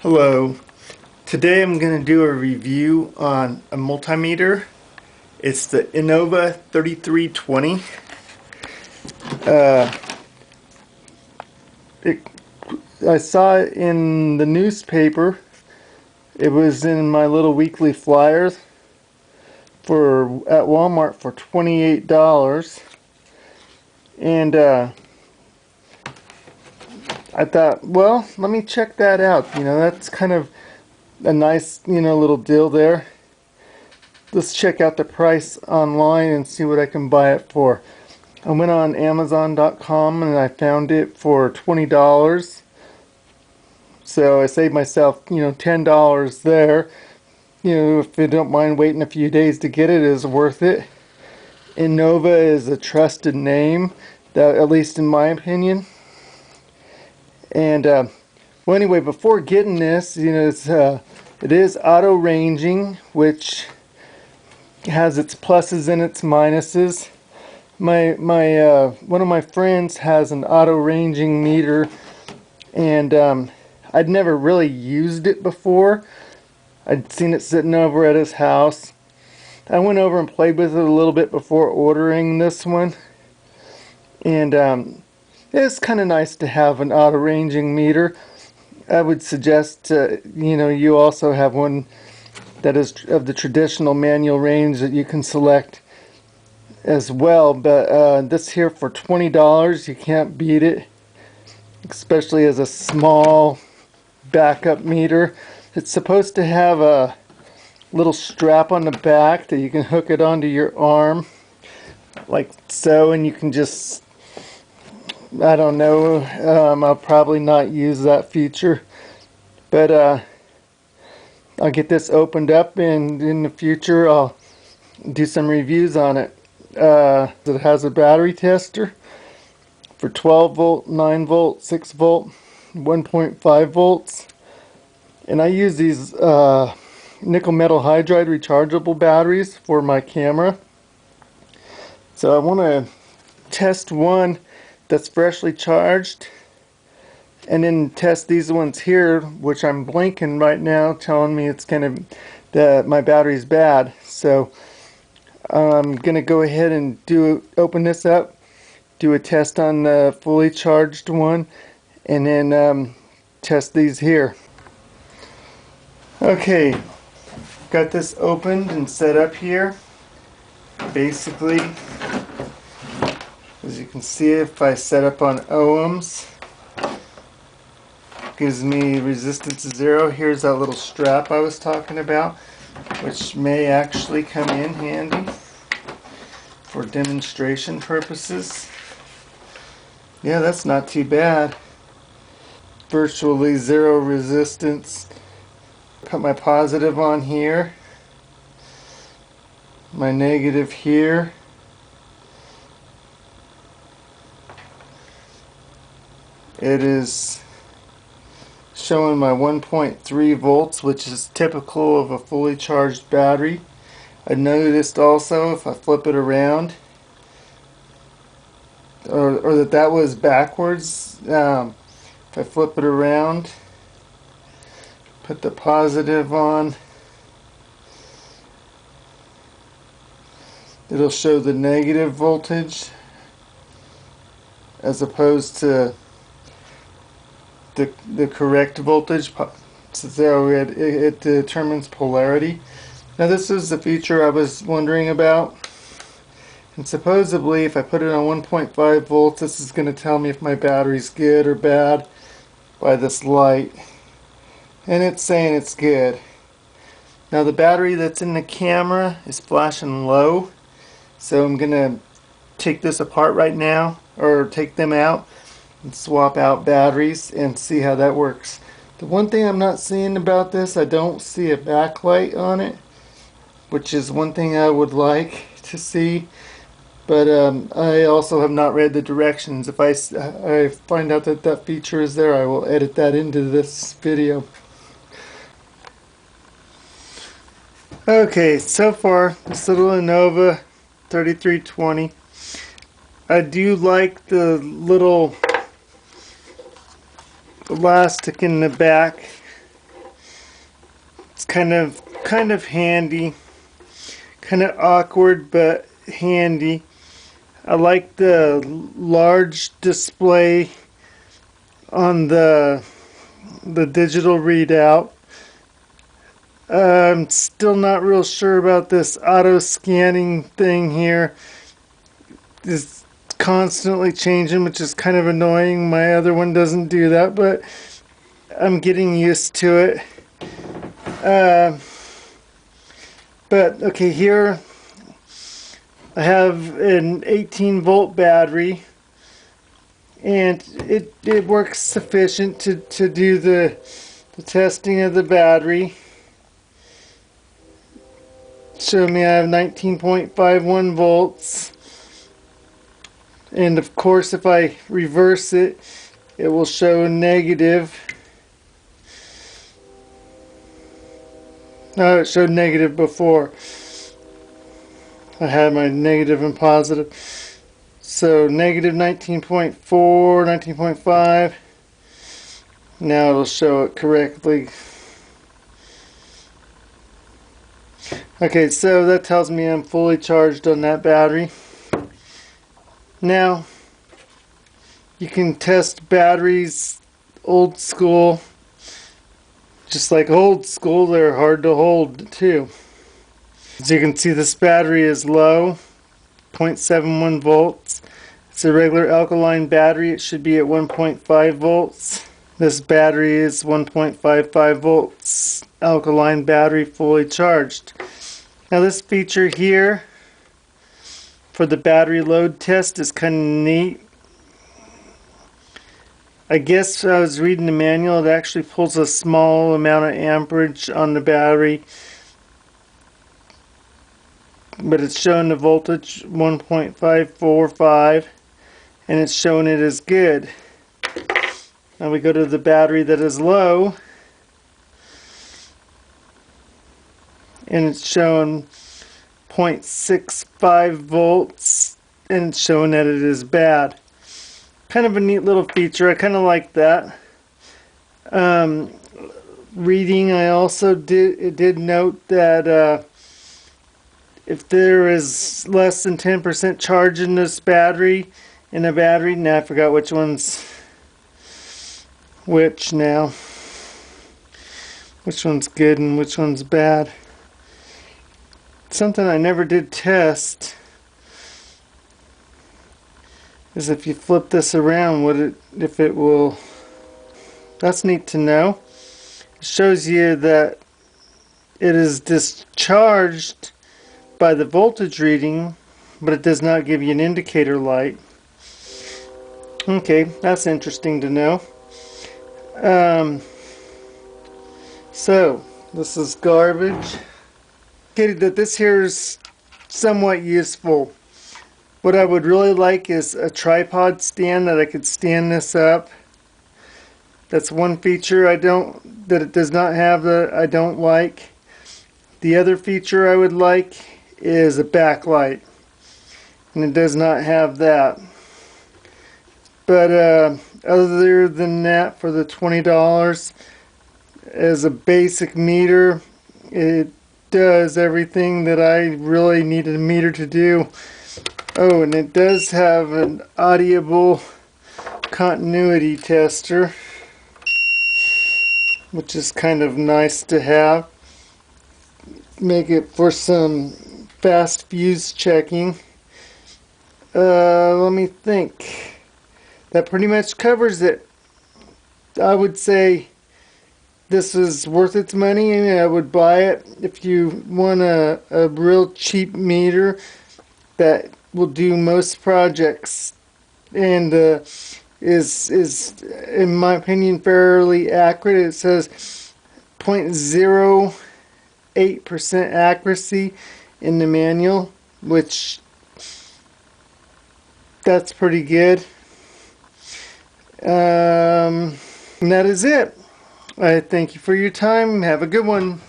Hello. Today I'm going to do a review on a multimeter. It's the Innova 3320. Uh, I saw it in the newspaper. It was in my little weekly flyers at Walmart for $28. And I thought, well, let me check that out. That's kind of a nice, little deal there. Let's check out the price online and see what I can buy it for. I went on Amazon.com and I found it for $20. So I saved myself, $10 there. If you don't mind waiting a few days to get it, is worth it. Innova is a trusted name, at least in my opinion. And well, anyway, before getting this, it is auto ranging, which has its pluses and its minuses. My one of my friends has an auto ranging meter, and I'd never really used it before. I'd seen it sitting over at his house. I went over and played with it a little bit before ordering this one, and it's kind of nice to have an auto ranging meter. I would suggest you also have one that is of the traditional manual range that you can select as well, but this here for $20, you can't beat it, especially as a small backup meter. It's supposed to have a little strap on the back that you can hook it onto your arm like so, and you can just, I don't know, I'll probably not use that feature, but I'll get this opened up, and in the future I'll do some reviews on it. It has a battery tester for 12 volt, 9 volt, 6 volt, 1.5 volts. And I use these nickel metal hydride rechargeable batteries for my camera. So I want to test one that's freshly charged, and then test these ones here, which I'm blinking right now, telling me it's that my battery's bad. So I'm gonna go ahead and open this up, do a test on the fully charged one, and then test these here. Okay, got this opened and set up here. Basically, as you can see, if I set up on ohms, gives me resistance 0. Here's that little strap I was talking about, which may actually come in handy for demonstration purposes. Yeah, that's not too bad. Virtually 0 resistance. Put my positive on here, my negative here. It is showing my 1.3 volts, which is typical of a fully charged battery. I noticed also, if I flip it around, or that was backwards. If I flip it around, put the positive on, it'll show the negative voltage as opposed to the correct voltage. So it determines polarity. Now this is the feature I was wondering about. And supposedly, if I put it on 1.5 volts, this is going to tell me if my battery's good or bad by this light. And it's saying it's good. Now the battery that's in the camera is flashing low. So I'm going to take this apart right now, or take them out, and swap out batteries and see how that works. The one thing I'm not seeing about this, I don't see a backlight on it, which is one thing I would like to see. But I also have not read the directions. If I find out that that feature is there, I will edit that into this video. Okay, so far, this little Innova 3320. I do like the little elastic in the back It's kind of handy, kind of awkward but handy. I like the large display on the digital readout. I'm still not real sure about this auto scanning thing here. It's constantly changing, which is kind of annoying. My other one doesn't do that, but I'm getting used to it. But okay, here I have an 18 volt battery, and it works sufficient to do the testing of the battery. Show me I have 19.51 volts, and of course if I reverse it, it will show negative. No, it showed negative before. I had my negative and positive. So negative 19.4, 19.5. Now it'll show it correctly. Okay, so that tells me I'm fully charged on that battery. Now, you can test batteries old school. Just like old school, they're hard to hold too. As you can see, this battery is low, 0.71 volts. It's a regular alkaline battery. It should be at 1.5 volts. This battery is 1.55 volts alkaline battery, fully charged. Now this feature here for the battery load test is kind of neat. I guess I was reading the manual, it actually pulls a small amount of amperage on the battery, but it's showing the voltage 1.545, and it's showing it as good. Now we go to the battery that is low, and it's showing 0.65 volts, and it's showing that it is bad. Kind of a neat little feature. I kind of like that. Reading, I also did note that if there is less than 10% charge in this battery, now I forgot which one's which now. Which one's good and which one's bad. Something I never did test is if you flip this around, if it will. That's neat to know. It shows you that it is discharged by the voltage reading, but it does not give you an indicator light. Okay, that's interesting to know. So this is garbage. Okay, that this here is somewhat useful. What I would really like is a tripod stand that I could stand this up. That's one feature that it does not have that I don't like. The other feature I would like is a backlight, and it does not have that. But other than that, for the $20 as a basic meter, it does everything that I really needed a meter to do. Oh, and it does have an Audible continuity tester, which is kind of nice to have. Make it for some fast fuse checking. Let me think. That pretty much covers it. I would say this is worth its money, and I would buy it if you want a real cheap meter that will do most projects, and is in my opinion fairly accurate. It says 0.08% accuracy in the manual, which that's pretty good. And that is it. I thank you for your time. Have a good one.